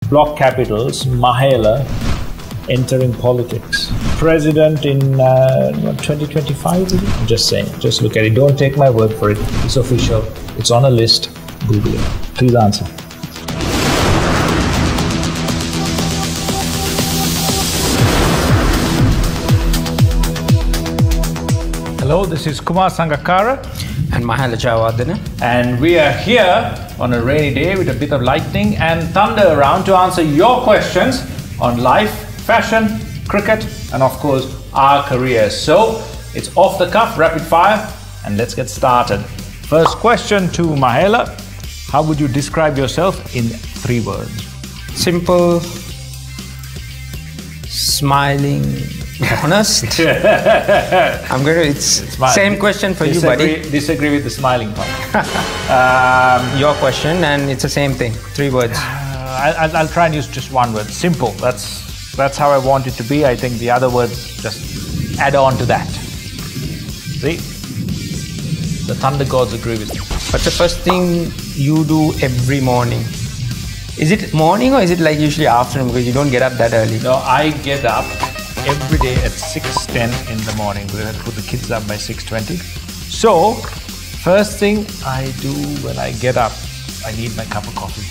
Block capitals, Mahela entering politics. President in 2025, is it? I'm just saying, just look at it. Don't take my word for it. It's official. It's on a list. Google it. Please answer. Hello, this is Kumar Sangakkara and Mahela Jayawardena, and we are here on a rainy day with a bit of lightning and thunder around to answer your questions on life, fashion, cricket, and of course our careers. So it's off the cuff, rapid fire, and let's get started. First question to Mahela: how would you describe yourself in 3 words? simple, smiling, honest. I'm going to, it's same question for you, buddy. Disagree with the smiling part. Your question, and it's the same thing, 3 words. I'll try and use just 1 word. Simple. That's how I want it to be. I think the other words just add on to that. See? The thunder gods agree with me. What's the first thing you do every morning? Is it morning or is it like usually afternoon, because you don't get up that early? No, I get up every day at 6:10 in the morning. We have to put the kids up by 6:20. So, first thing I do when I get up, I need my cup of coffee.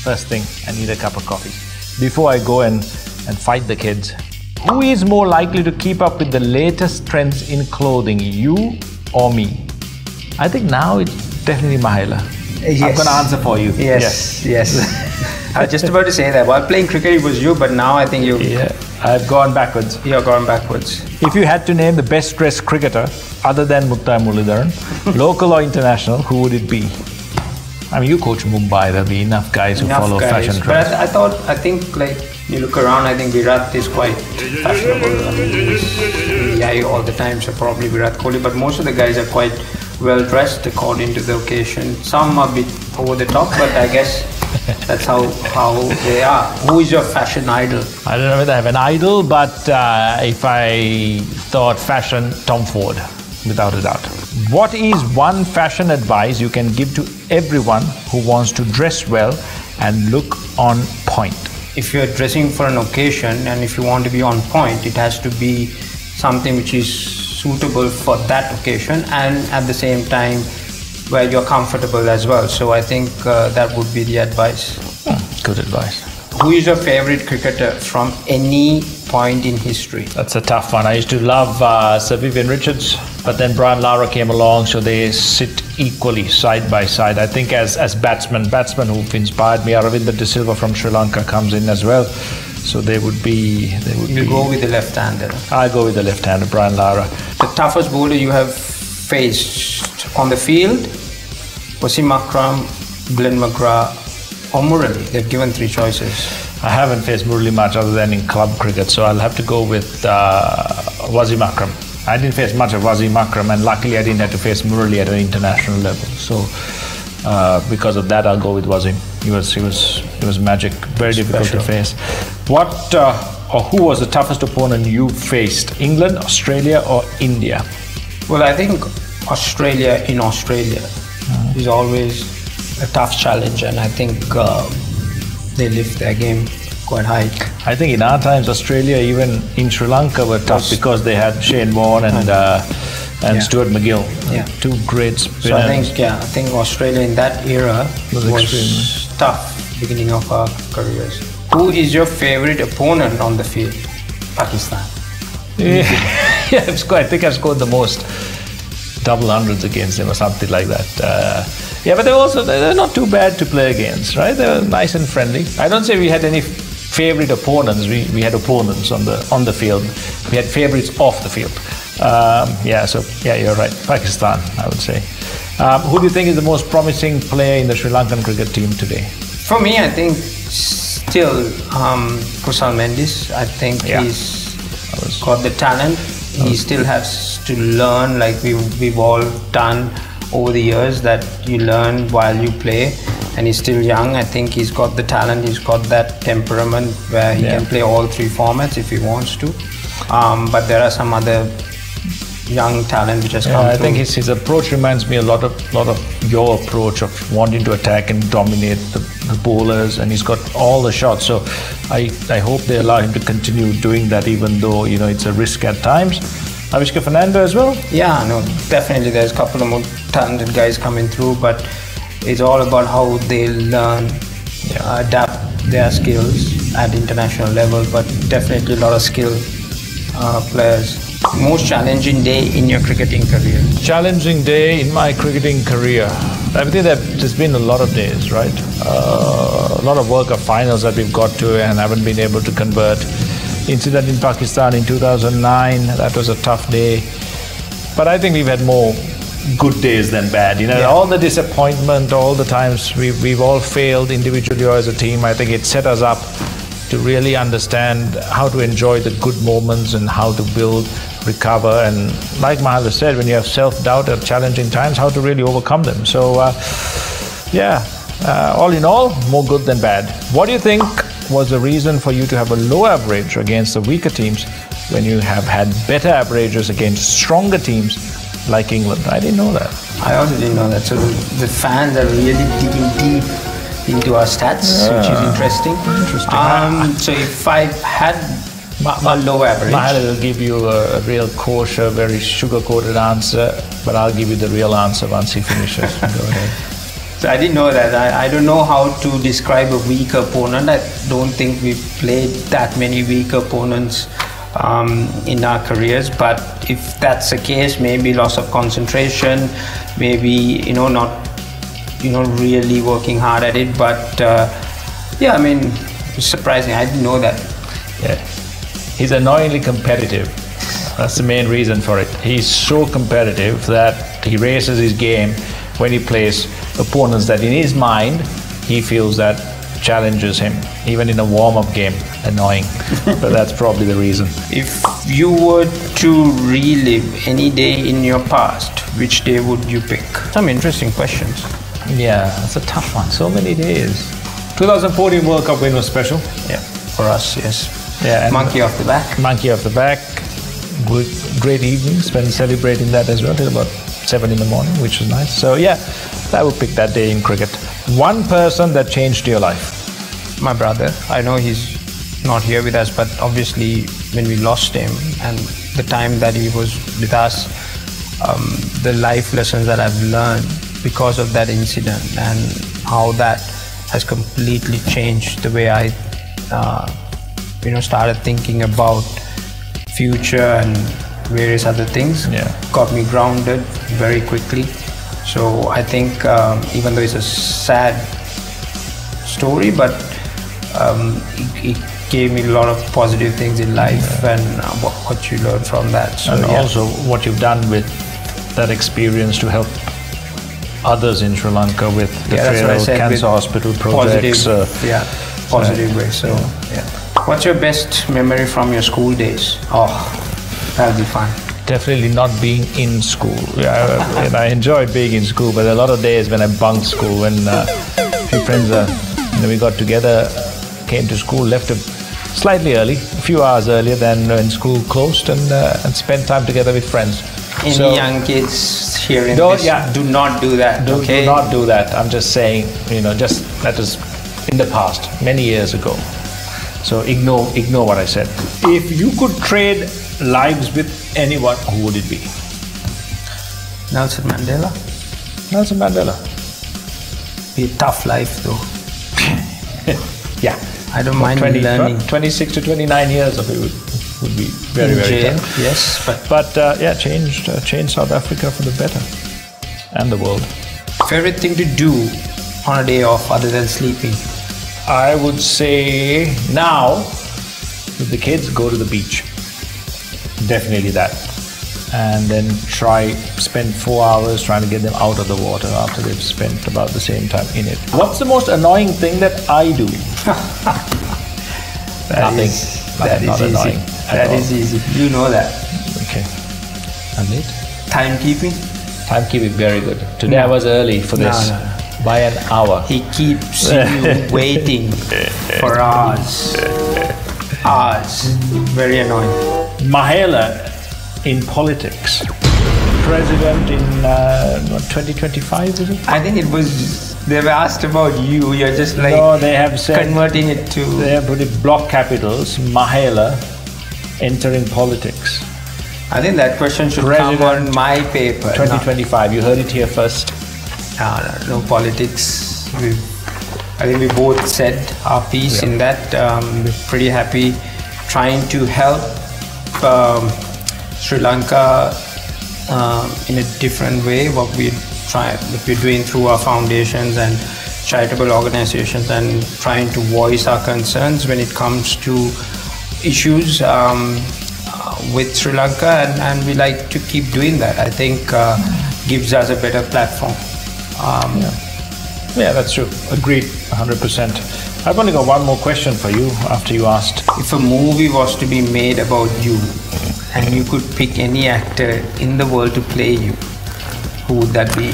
First thing, I need a cup of coffee. Before I go and fight the kids. Who is more likely to keep up with the latest trends in clothing, you or me? I think now it's definitely Mahela. Yes. I'm going to answer for you. Yes. I was just about to say that. While playing cricket, it was you, but now I think you... Yeah, I've gone backwards. You're gone backwards. If you had to name the best dressed cricketer, other than Muttai Muralidharan, local or international, who would it be? I mean, you coach Mumbai, there'll be enough guys who follow fashion trends. But I think like, you look around, I think Virat is quite fashionable. I mean, he's yeah, all the time, so probably Virat Kohli, but most of the guys are quite well dressed according to the occasion. Some are a bit over the top, but I guess that's how they are. Who is your fashion idol? I don't know whether I have an idol, but if I thought fashion, Tom Ford, without a doubt. What is one fashion advice you can give to everyone who wants to dress well and look on point? If you're dressing for an occasion and if you want to be on point, it has to be something which is suitable for that occasion and at the same time where you're comfortable as well. So I think that would be the advice. Good advice. Who is your favorite cricketer from any point in history? That's a tough one. I used to love Sir Vivian Richards, but then Brian Lara came along, so they sit equally side by side. I think as batsmen who've inspired me, Aravinda De Silva from Sri Lanka comes in as well. So they would be. You go with the left-hander. I go with the left-hander, Brian Lara. The toughest bowler you have faced on the field, Wasim Akram, Glenn McGrath, or Murali? They've given 3 choices. I haven't faced Murali much other than in club cricket, so I'll have to go with Wasim Akram. I didn't face much of Wasim Akram, and luckily I didn't have to face Murali at an international level. So because of that, I'll go with Wasim. He was magic, very difficult to face. What or who was the toughest opponent you faced? England, Australia, or India? Well, I think Australia in Australia is always a tough challenge, and I think they lift their game quite high. I think in our times, Australia, even in Sri Lanka, were tough because they had Shane Warne and Stuart McGill, 2 great spinners. So I think Australia in that era was tough, beginning of our careers. Who is your favorite opponent on the field? Pakistan. I think I've scored the most double hundreds against them or something like that. But they're not too bad to play against, right? They're nice and friendly. I don't say we had any favorite opponents. We had opponents on the field. We had favorites off the field. You're right. Pakistan, I would say. Who do you think is the most promising player in the Sri Lankan cricket team today? For me, I think still Kusal Mendis. I think he's got the talent. He still has to learn, like we've all done over the years, that you learn while you play, and he's still young. I think he's got the talent, he's got that temperament where he can play all 3 formats if he wants to. But there are some other young talent which has come through. I think his approach reminds me a lot of your approach of wanting to attack and dominate the bowlers, and he's got all the shots. So I hope they allow him to continue doing that, even though it's a risk at times. Avishka Fernando as well? Yeah, no, definitely there's a couple of more talented guys coming through, but it's all about how they learn, adapt their skills at international level, but definitely a lot of skilled players. Most challenging day in your cricketing career? Challenging day in my cricketing career. I think there's been a lot of days, right? A lot of World Cup finals that we've got to and haven't been able to convert. Incident in Pakistan in 2009, that was a tough day. But I think we've had more good days than bad. All the disappointment, all the times we've all failed individually or as a team, I think it set us up to really understand how to enjoy the good moments and how to build, recover, and like Mahela said, when you have self-doubt at challenging times, how to really overcome them. So all in all, more good than bad. What do you think was the reason for you to have a low average against the weaker teams when you have had better averages against stronger teams like England? I didn't know that. I also didn't know that. So the fans are really digging deep into our stats, which is interesting. So if I had a low average, Mahela will give you a real kosher, very sugar-coated answer, but I'll give you the real answer once he finishes. Go ahead. So I didn't know that. I don't know how to describe a weak opponent. I don't think we've played that many weak opponents in our careers, but if that's the case, maybe loss of concentration, maybe not really working hard at it. But I mean, it's surprising. I didn't know that. Yeah, he's annoyingly competitive. That's the main reason for it. He's so competitive that he races his game when he plays opponents that in his mind he feels that challenges him, even in a warm-up game. Annoying. But that's probably the reason. If you were to relive any day in your past, which day would you pick? Some interesting questions. Yeah, that's a tough one. So many days. 2014 World Cup win was special. Yeah, for us, yes. Yeah, monkey off the back. Monkey off the back. Great evening, spent celebrating that as well till about 7 in the morning, which was nice. So yeah, I would pick that day in cricket. One person that changed your life? My brother. I know he's not here with us, but obviously when we lost him and the time that he was with us, the life lessons that I've learned because of that incident and how that has completely changed the way I started thinking about future and various other things. Got me grounded very quickly. So I think even though it's a sad story, but it gave me a lot of positive things in life and what you learn from that. So, and also what you've done with that experience to help others in Sri Lanka with the cancer hospital projects. Positive way. So what's your best memory from your school days? Oh, that'll be fun. Definitely not being in school. And I enjoyed being in school, but there are a lot of days when I bunked school, when a few friends we got together, came to school, left slightly early, a few hours earlier than when school closed, and spent time together with friends. Any young kids hearing this, do not do that. Do not do that. I'm just saying, just that was in the past, many years ago. So ignore what I said. If you could trade lives with anyone, who would it be? Nelson Mandela. Nelson Mandela. Be a tough life though. Yeah. I don't mind learning. 26 to 29 years of it would be very, very tough. Yes, but change South Africa for the better and the world. Favorite thing to do on a day off other than sleeping? I would say now with the kids, go to the beach. Definitely that. And then spend 4 hours trying to get them out of the water after they've spent about the same time in it. What's the most annoying thing that I do? Nothing. That is easy. Annoying that is easy. You know that. Okay. And it? Timekeeping? Timekeeping, very good. Today I was early for this. No. By an hour. He keeps you waiting for hours. Hours. Very annoying. Mahela, in politics. President in 2025, is it? I think it was, they were asked about you. You're just like, no, they have said, converting it to... They have put it block capitals, Mahela, entering politics. I think that question should come on my paper. 2025, you heard it here first. No politics. I think we both said our piece in that. We're pretty happy trying to help Sri Lanka in a different way. What we're doing through our foundations and charitable organizations, and trying to voice our concerns when it comes to issues with Sri Lanka, and we like to keep doing that. I think gives us a better platform. Yeah, that's true. Agreed, 100%. I've only got one more question for you after you asked. If a movie was to be made about you, and you could pick any actor in the world to play you, who would that be?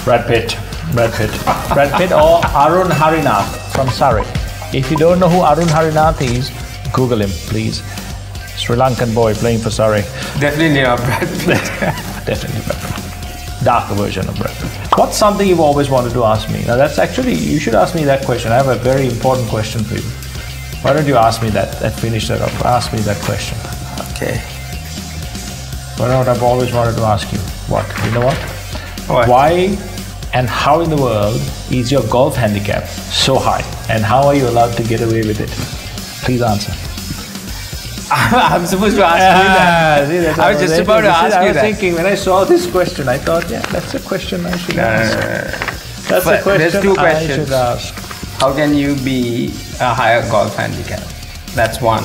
Brad Pitt. Brad Pitt or Arun Harinath from Surrey. If you don't know who Arun Harinath is, Google him, please. Sri Lankan boy playing for Surrey. Definitely not Brad Pitt. Definitely Brad Pitt. Darker version of Brad Pitt. What's something you've always wanted to ask me? Now that's actually, you should ask me that question. I have a very important question for you. Why don't you ask me that and finish that off? Ask me that question. Okay. What I've always wanted to ask you? What? You know what? What? Why and how in the world is your golf handicap so high? And how are you allowed to get away with it? Please answer. I'm supposed to ask you that. I was just about to ask you that. I was thinking, when I saw this question, I thought, yeah, that's a question I should ask. That's a question there's two questions. I should ask. How can you be a higher golf handicap? That's one.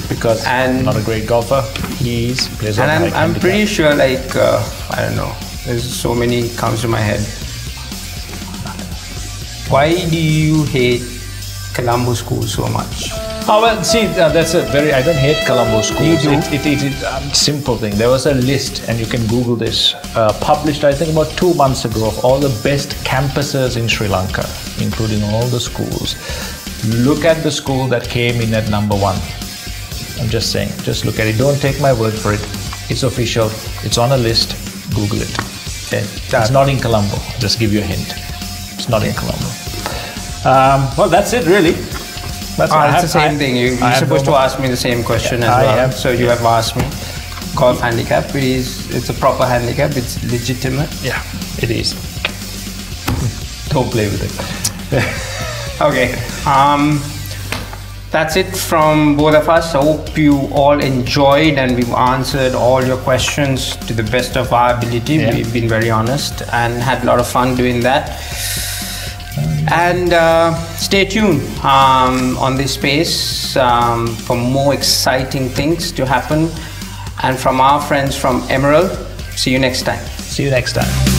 Because I'm not a great golfer. He plays on high handicap. I'm pretty sure, like, I don't know, there's so many comes to my head. Why do you hate Colombo School so much? Oh, well, see, that's a very, I don't hate Colombo School. You do? It is a simple thing. There was a list, and you can Google this, published, I think, about 2 months ago, of all the best campuses in Sri Lanka, including all the schools. Look at the school that came in at #1. I'm just saying, just look at it. Don't take my word for it. It's official. It's on a list. Google it. Okay. It's not in Colombo. Just give you a hint. It's not in Colombo. Well, that's it, really. It's the same thing. You're supposed to ask me the same question as well. So you have asked me. Golf handicap. It's a proper handicap. It's legitimate. Yeah, it is. Don't play with it. Okay. That's it from both of us. I hope you all enjoyed, and we've answered all your questions to the best of our ability. Yeah. We've been very honest and had a lot of fun doing that. And stay tuned on this space for more exciting things to happen. And from our friends from Emerald, see you next time. See you next time.